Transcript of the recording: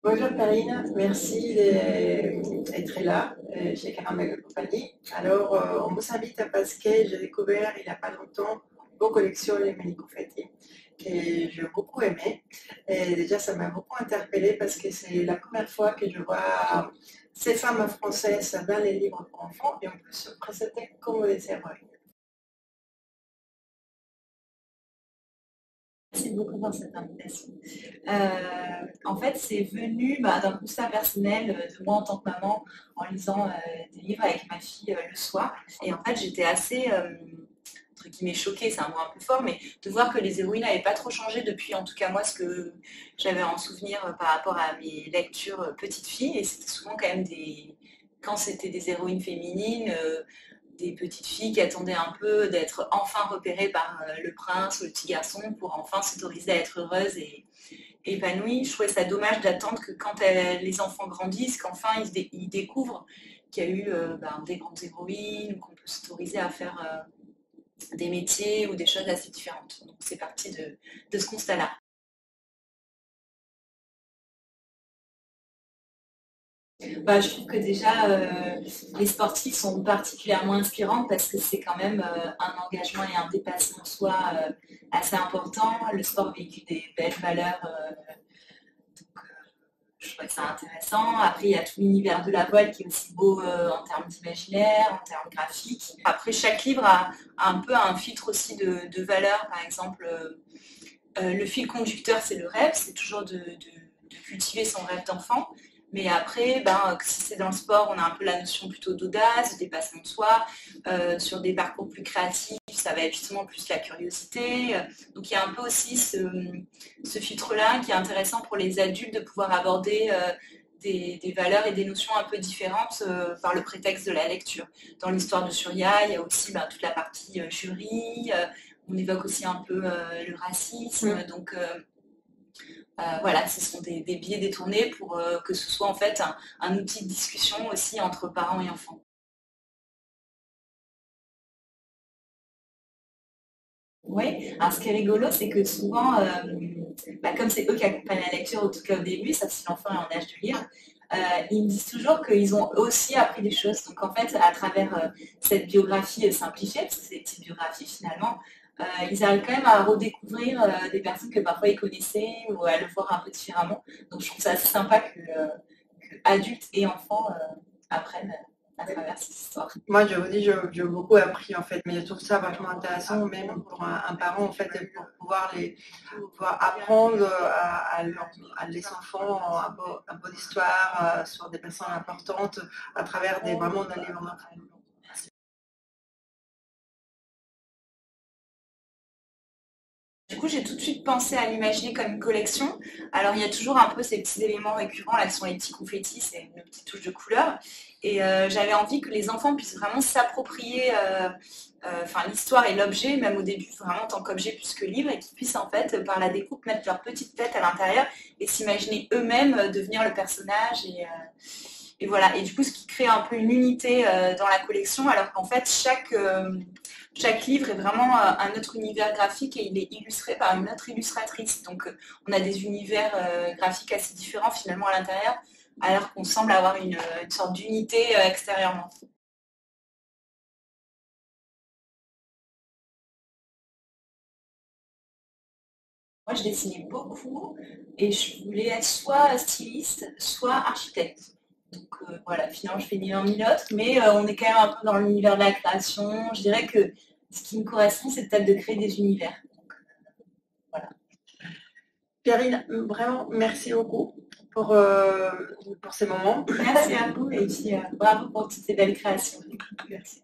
Bonjour Karine, merci d'être là chez Caramel Compagnie. Alors, on vous invite parce que j'ai découvert il n'y a pas longtemps vos collections Les Mani Confetti que j'ai beaucoup aimé. Et déjà, ça m'a beaucoup interpellée parce que c'est la première fois que je vois ces femmes françaises dans les livres pour enfants et en plus se présenter comme des héroïnes. Merci beaucoup pour cette invitation. En fait, c'est venu d'un constat personnel de moi en tant que maman en lisant des livres avec ma fille le soir. Et en fait, j'étais assez, entre guillemets, choquée, c'est un mot un peu fort, mais de voir que les héroïnes n'avaient pas trop changé depuis, en tout cas moi, ce que j'avais en souvenir par rapport à mes lectures petite fille. Et c'était souvent quand même quand c'était des héroïnes féminines, des petites filles qui attendaient un peu d'être enfin repérées par le prince ou le petit garçon pour enfin s'autoriser à être heureuses et épanouies. Je trouvais ça dommage d'attendre que quand les enfants grandissent, qu'enfin ils découvrent qu'il y a eu des grandes héroïnes ou qu'on peut s'autoriser à faire des métiers ou des choses assez différentes. Donc c'est parti de ce constat-là. Je trouve que déjà, les sportifs sont particulièrement inspirants parce que c'est quand même un engagement et un dépassement de soi assez important. Le sport véhicule des belles valeurs, je trouve ça intéressant. Après, il y a tout l'univers de la voile qui est aussi beau en termes d'imaginaire, en termes graphiques. Après, chaque livre a un peu un filtre aussi de valeurs. Par exemple, le fil conducteur, c'est le rêve, c'est toujours de cultiver son rêve d'enfant. Mais après, si c'est dans le sport, on a un peu la notion plutôt d'audace, de dépassement de soi. Sur des parcours plus créatifs, ça va être justement plus la curiosité. Donc il y a un peu aussi ce filtre-là qui est intéressant pour les adultes de pouvoir aborder des valeurs et des notions un peu différentes par le prétexte de la lecture. Dans l'histoire de Surya, il y a aussi toute la partie jury. On évoque aussi un peu le racisme. Donc voilà, ce sont des biais détournés pour que ce soit en fait un outil de discussion aussi entre parents et enfants. Oui, alors ce qui est rigolo, c'est que souvent, comme c'est eux qui accompagnent la lecture, en tout cas au début, ça si l'enfant est en âge de lire, ils me disent toujours qu'ils ont aussi appris des choses. Donc en fait, à travers cette biographie simplifiée, parce que c'est des petites biographies finalement, ils arrivent quand même à redécouvrir des personnes que parfois ils connaissaient ou à le voir un peu différemment. Donc je trouve ça assez sympa que adultes et enfants apprennent à travers cette histoire. Moi, je vous dis, j'ai beaucoup appris en fait, mais je trouve ça vachement intéressant, même pour un parent en fait, pour pouvoir apprendre à les enfants un peu d'histoire sur des personnes importantes à travers vraiment d'un livre d'enfant. Du coup, j'ai tout de suite pensé à l'imaginer comme une collection. Alors, il y a toujours un peu ces petits éléments récurrents, là, qui sont les petits confettis, c'est une petite touche de couleur. Et j'avais envie que les enfants puissent vraiment s'approprier l'histoire et l'objet, même au début, vraiment en tant qu'objet plus que livre, et qu'ils puissent, en fait, par la découpe, mettre leur petite tête à l'intérieur et s'imaginer eux-mêmes devenir le personnage. Et voilà. Et du coup, ce qui crée un peu une unité dans la collection, alors qu'en fait, chaque livre est vraiment un autre univers graphique et il est illustré par une autre illustratrice. Donc on a des univers graphiques assez différents finalement à l'intérieur, alors qu'on semble avoir une sorte d'unité extérieurement. Moi, je dessinais beaucoup et je voulais être soit styliste, soit architecte. Donc voilà, finalement, je fais ni l'un ni l'autre, mais on est quand même un peu dans l'univers de la création. Je dirais que ce qui me correspond, c'est peut-être de créer des univers. Donc, voilà. Pierrine, vraiment, merci beaucoup pour ces moments. Merci à vous et puis bravo pour toutes ces belles créations. Merci.